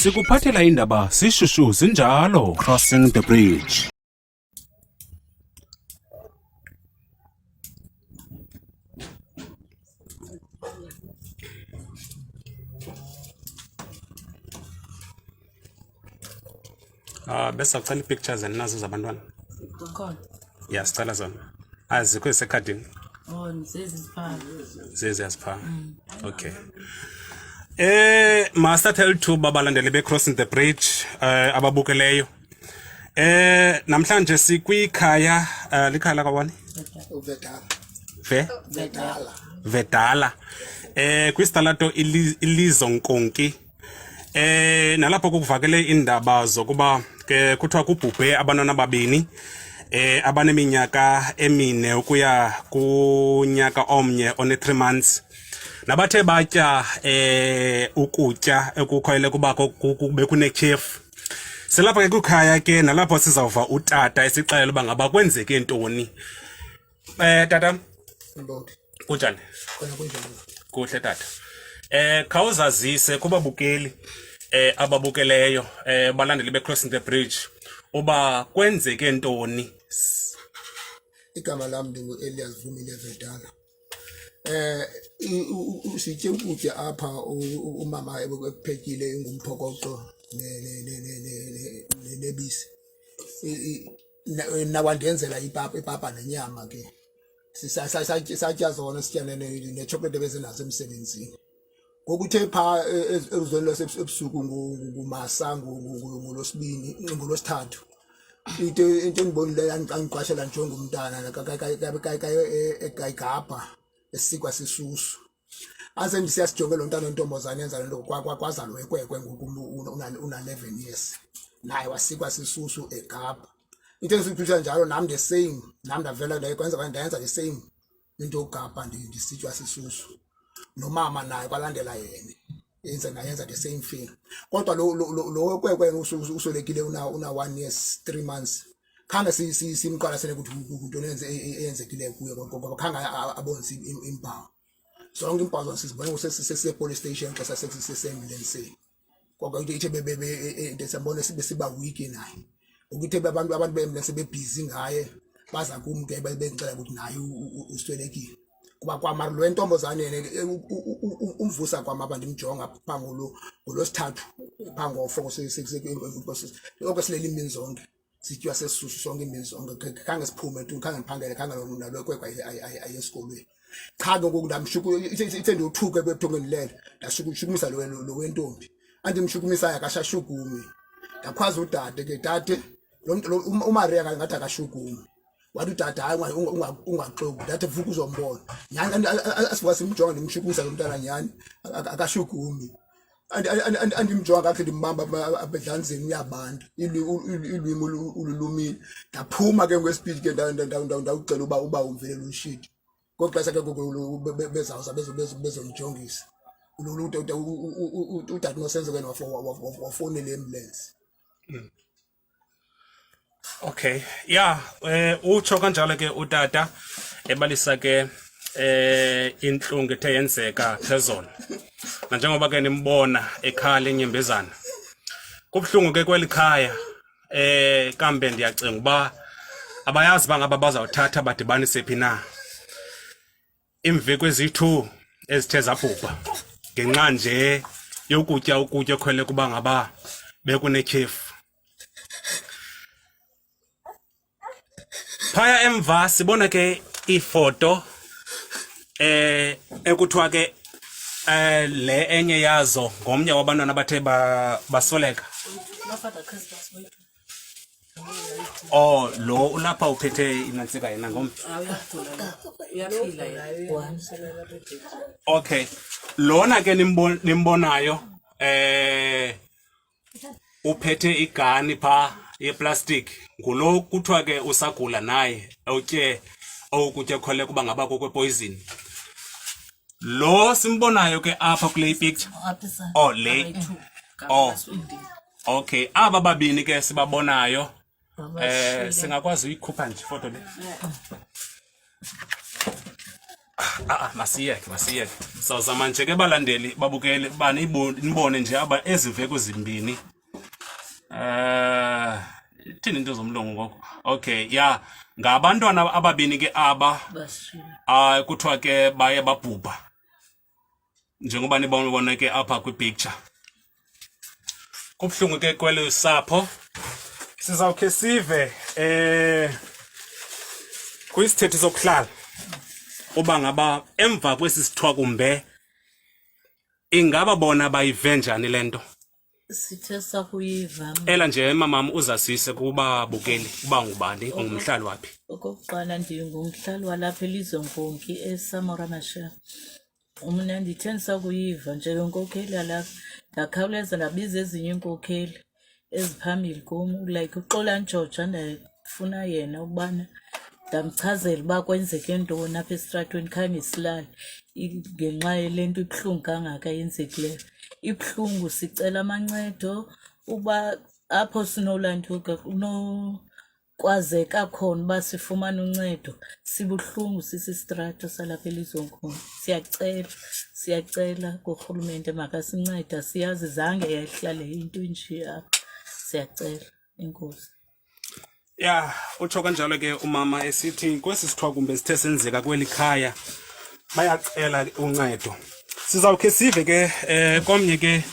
Sikuphathela indaba sishushu sinjalo. Crossing the bridge. Bese sacela i-pictures nazo zabantwana. Khona. Yeah, sicela zona. Azikho esekhadini. Oh, Zezi asipha. Okay. Master tell to babalandeli be crossing the bridge ababukeleyo. Namhlanje sikwikhaya likhaya lakawani? Vedala. Kwisitalato ilizonkonki. Nalapho kuvakele indaba zokuba ke kuthiwa kubhubhe abantwana ababini abaneminyaka emine ukuya kunyaka omnye one 3 months nabathe batya ukutya ekukhoyele kuba kube kunetyhefu. Selapha ke kukhaya ke nalapho sizawuva utata esixelela uba ngaba kwenzeke ntoni. Tata kunjani? Kuhle tata. Khawuzazise kubabukeli ababukeleyo balandeli be crossing the bridge uba kwenzeke ntoni. Igama lami ngingu-Elias Vumile Vedala. Sitye ukutya apha umama ekuphekile ingumphokoqo nebisi. Nawandenzela ipapa nenyama ke. Satya zona sitya nechocolate besenazo emsebenzini. Ngokuthe pha ezweni lasebusuku ngumasa ngolosibini ngolosithathu. Into endibonileyo angiqashela njengomntana ekayigabha esikwa sisusu. Ase ndisiyasijonge lo ntana ontombazane yenza lento kwazalwa ekwekwe ngoku una 11 years. Naye wasikwa sisusu egabha. Into engisiphisha njalo nami the same. Nami ndavela la ikwenza ndayenza the same. Into yogabha ndisitwa sisusu. Nomama naye kwalandela yena. Yenza the same thing. Kodwa lo kwekwe usolekile una 1 years 3 months. Khange simqala sele ukuthi into eyenzekile kuye ngoba khange abonise impawu. Zonke impawu sizibona kusese police station xa sasesembulance. Kodwa into ithi into sabona siba weak naye. Ukuthi abantu beembulance bebusy ngaye baza kumke bengicela ukuthi naye uswelekile. Kuba kwamara lo ntombazane umvusa kwamaba ndimjonga phangolo ngolosithathu phango foko okesileli imini zonke sityiwa sesisusu sonke imini zonke khange siphume tu khange ndiphangele khange nalo kwekwa ayesikolweni cha ngoku ndamshuku ithe ndothuke ebuthongweni lelo ndashukumisa lo wentombi andimshukumisayo akashashukumi ndakhwaza udade ke dade lo uMaria ngathi akashukumi wathi utata hayi ungaxoki dathe vuka uzombona nyani asivuka simjonga ndimshukumisa lo mntana nyani akashukumi andimjonga kakhe ndimbamba abedlanzeni uyabantu ilwimi ululumile ndaphuma ke ngespeed ke ndawucela uba umvele ushit ngoxesha ke bezawuza bezonjongisa utata nosenzo ke wafonela iambulance. Okay, yeah, utsho kanjalo ke utata ebalisa ke inhlungu ethe yenzeka phezolo. Na njengoba ke nimbona ekhala enyembezana. Kubhlungu ke kwelikhaya kambe ndiyacinga uba abayazi bangaba bazawuthatha badibanise phi na. Imveko ezithu ezithe zabhubha ngenxa nje yokutya okhwele kuba ngaba bekunetyhefu. Phaya emva sibona ke ifoto ekuthiwa ke le enye yazo ngomnye wabantwana abathe basoleka. Oh lo ulapha uphethe inantsika yena ngomnye. Okay, lona ke nimbonayo uphethe igani pha yeplastic ngulo kuthiwa ke usagula naye utye okutya khole kuba ngaba kokwepoison. Lo simbonayo ke apha kule picture. Oh le. Oh. Okay, aba babini ke sibabonayo singakwazi uyikhupha nje ifoto le. masiyeke sawuzama nje ke balandeli babukele nibone nje aba eziveko zimbini thini into zomlungu ngoko okay ya ngabantwana ababini ke aba kuthiwa ke baye babhubha njengoba nibona ke apha kwi-picture. Kubuhlungu ke kwelo sapho. Sizawukhe sive kwisithethe sokuhlala uba ngaba emva kwesi sithwakumbe ingaba bona bayive njani lento. Sithe sakuyiva Ela nje mamam uzasise kuba bukeli uba ngubani ungumhlali waphi. okokuqala ndingumhlali walapha elizonkonki eSamora Machel. Umna ndithe ndisakuyiva njengenkokheli yalapha ndakhawuleza ndabiza ezinye iinkokheli eziphambili kum like uXolani George ndafuna yena ukubana ndamchazela uba kwenzeke ntoni apha esitratweni khange silale ngenxa yelento ibuhlungu kangaka yenzekileyo. Ibuhlungu sicela amancedo uba apho sinolantuka kwazeka khona uba sifumane uncedo sibuhlungu sisistrato salapha elizonkhulu. Siyacela kurhulumente makasinceda siyazi zange yayihlale into nje apha siyacela enkosi. Ya utsho kanjalo ke umama esithi kwesi sithwakumbe sithe senzeka kweli khaya bayacela uncedo. Sizawukhe sive ke komnye ke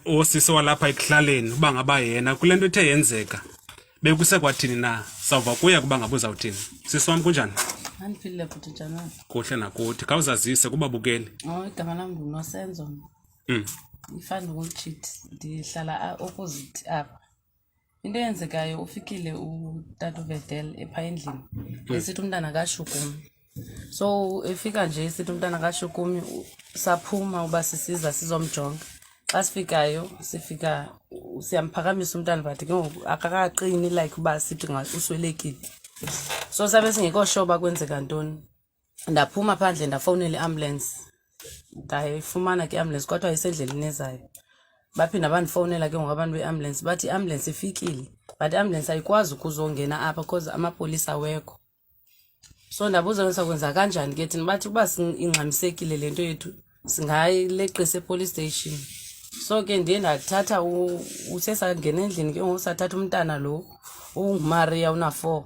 osisi walapha ekuhlaleni uba ngaba yena kule nto ethe yenzeka bekusekwathini na sawuva kuya kuba ngabe uzawuthini. Sisi wam kunjani? Andiphilile futhi njani? Kuhle nakuthi khawuzazise kuba bukeli. Igama lam nguNosenzo. Ifana ukucheat ndihlala opposite apha. Into eyenzekayo ufikile utata uVedel epha endlini esithi umntana kaShukumi. So efika nje esithi umntana kaShukumi saphuma uba sisiza sizomjonga. Xa sifikayo sifika siyamphakamisa umntana but ke ngoku akakaqini like uba sithi uswelekile. So sabe singekho sure kwenzeka ntoni. Ndaphuma phandle ndafowunela iambulance. Ndayifumana ke ambulance kodwa ayisendleleni ezayo. Baphinda bandifowunela ke ngoku abantu beambulance bathi iambulance ifikile but iambulance ayikwazi ukuzongena apha because amapolisa awekho. So ndabuza ngisakwenza kanjani ke thina bathi kuba ingxamisekile lento yethu singayileqisa epolice station. So ke ndiye ndathatha usesangena endlini ke ngoku sathatha umntana lo unguMaria una4.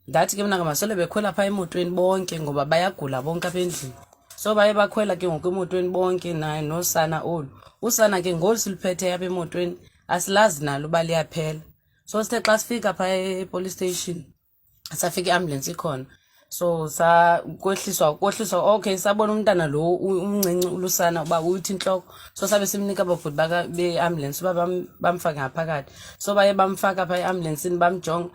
Ndathi ke mina ngamasole bekhwela pha emotweni bonke ngoba bayagula bonke apha endlini. So baye bakhwela ke ngoku emotweni bonke naye nosana olu. Usana ke ngolu siliphethe apha emotweni asilazi nalo uba liyaphela. So sithe xa sifika pha epolice station safika iambulance ikhona. So kwehliswa okay sabona umntana lo umncinci ulusana uba uthi inhloko. So sabe simnika ababhuti beambulance uba bamfaka ngaphakathi. So baye bamfaka pha eambulance bamjonga.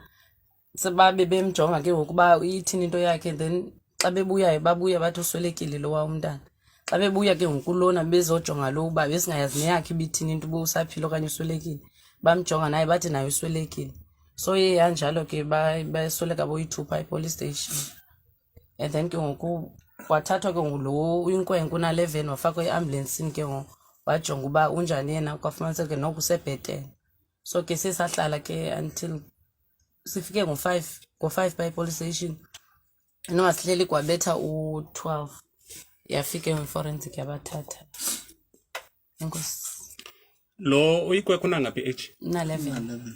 Sebabe bemjonga ke ngokuba uyithini into yakhe then xa bebuyayo babuya bathi uswelekile lo wa umntana. Xa bebuya ke ngokulona bezojonga lo uba besingayazi neyakhe ibithini into ubusaphila okanye uswelekile. Bamjonga naye bathi naye uswelekile. So ye yanjalo ke basoleka boyithupha epolice station. And then ke ngoku kwathathwa ke ngulo uyinkwenkwe una11 wafakwa eambulance ke ngoku wajonga uba unjani yena kwafumaniseka ke noku sebhetele. So ke sesahlala ke until sifike ngo5 by police station. Noma sihleli kwabetha u12 yafike ngeforensic yabathatha. Enkosi. Lo uyikwekho unangaphi age? Na11.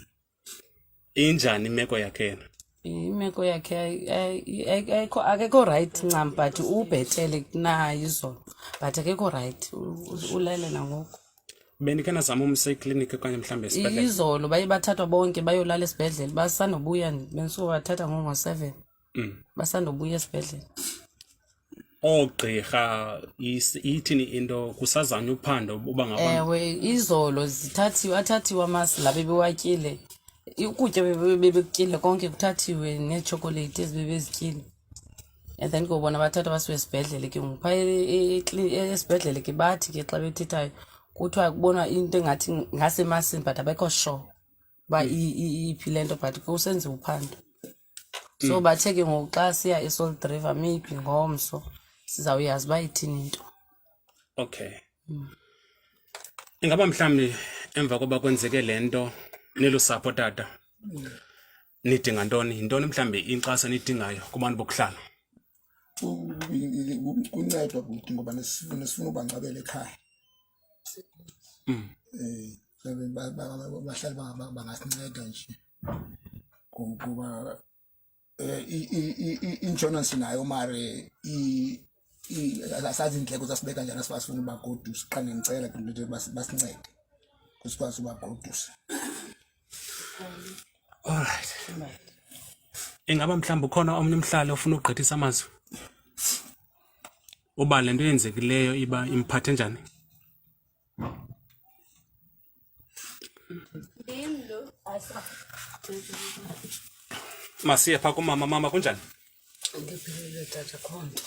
Injani imeko yakhe yena? Imeko yakhe akekho right ncam but ubhetele kunayo izolo but akekho right ulele nangoku. Benikhe nazama umse eclinic okanye mhlambe esibhedlele? Izolo baye bathathwa bonke bayolala esibhedlele basanobuya benisubathatha ngo7. Basandobuya esibhedlele. Ogqirha ithini into kusazanywa uphando uba ngaba? Ewe izolo athathiwe amasi la bebewatyile. Ukutya bebekutyile konke kuthathiwe neechocolate ezibebezityile. And then kubona bathatha basiwe esibhedlele ke ngipha esibhedlele ke bathi ke xa bethethayo kuthiwa kubonwa into engathi ngasemasini but abekho sure ba iphi lento but kusenziwa uphando. So bathe ke ngoku xa siya eSalt River maybe ngomso sizawuyazi bayithini into. Okay. Ingaba mhlawumbi emva koba kwenzeke lento nelusapho tata nidinga ntoni? Yintoni mhlawumbi inkxaso nidingayo kubantu bokuhlala? kuncedwa buti ngoba nesifuna ubangcwabela ekhaya. Bahlali bangasinceda nje ngokuba i-insurance nayo mare asazi indleko zasibeka njani asifuna ubagodusa qane ngicela ukuthi basincede kusikwazi ubagodusa. Alright. Ingaba mhlawumbe ukhona omnye umhlali ofuna ukugqithisa amazwi? Uba lento yenzekileyo iba imphathe njani? Masiye pha kumama. Mama kunjani? Ndiphilile tata Khonto.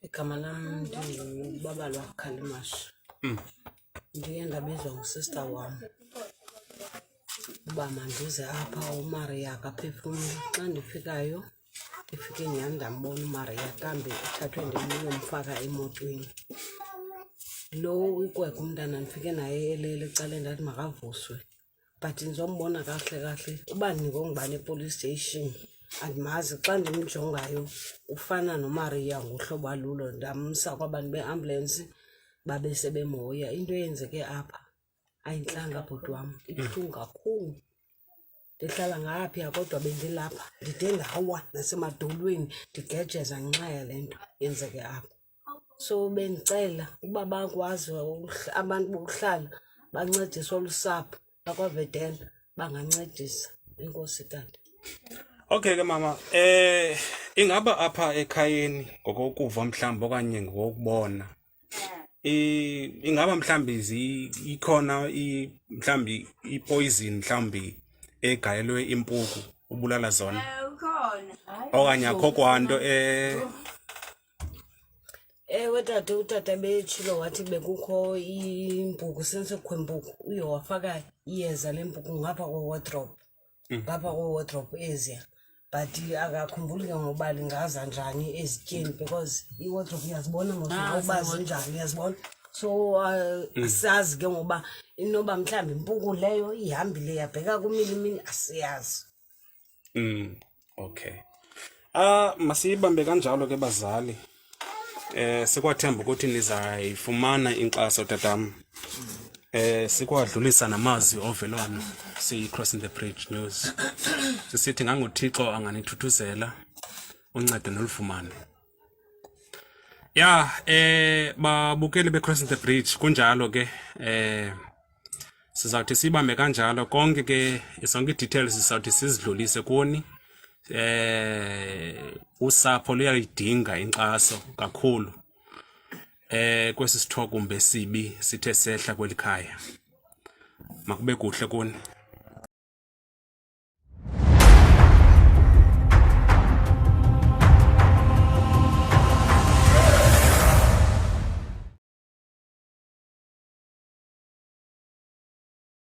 Igama lam ndingubaba lwaKhalimash. Ndiye ndabizwa ngusister wam uba mandize apha uMaria akaphefumli. Xa ndifikayo ndifike nyhani ndambona uMaria kambe uthathwe ndiyomfaka emotweni. Lo ukweka umntana ndifike naye elele ecaleni ndathi makavuswe, but ndizombona kahle uba ndingongubani epolice station andimazi. Xa ndimjongayo ufana noMaria ngohlobo alulo. Ndamsa kwabantu beambulance babe sebemhoya. Into eyenzeke apha ayintlanga bhuti wam, ibuhlungu kakhulu. Ndihlala ngapha kodwa bendilapha ndide ndawa nasemadolweni ndigejeza ngenxa yale nto yenzeke apha. So bendicela ukuba bakwazi abantu bokuhlala bancedise olusapho bakwaVedel bangancedisa. Enkosi tata. Okay ke mama, ingaba apha ekhayeni ngokokuva mhlawumbe okanye ngokubona ingaba mhlawumbe ikhona mhlawumbe ipoison mhlawumbe egayelwe impuku ubulala zona okanye akho kwanto Ewe tata, utata betshilo wathi bekukho impuku, sensekukho impuku uye wafaka iyeza lempuku ngapha kwe-wardrobe, eziya, but akakhumbuli ke ngoba lingaza njani ezityeni because i-wardrobe uyazibona ngoba zinjani, uyazibona. So asazi ke ngoba inoba mhlawumbi impuku leyo ihambile yabheka kumilimini, asiyazi. Okay. Masiyibambe kanjalo ke bazali. Sikwathemba ukuthi nizayifumana inkxaso tatam. Sikwadlulisa namazwi ovelwano si-Crossing the Bridge News. Sisithi ngangoThixo anganithuthuzela uncedo nolufumane. Babukeli be-Crossing the Bridge kunjalo ke sizawuthi sibambe kanjalo konke ke zonke i-details sizawuthi sizidlulise kuni. Usapho luyayidinga inkxaso kakhulu kwesi sithokumbe sibi sithe sehla kwelikhaya. Makube kuhle kuni.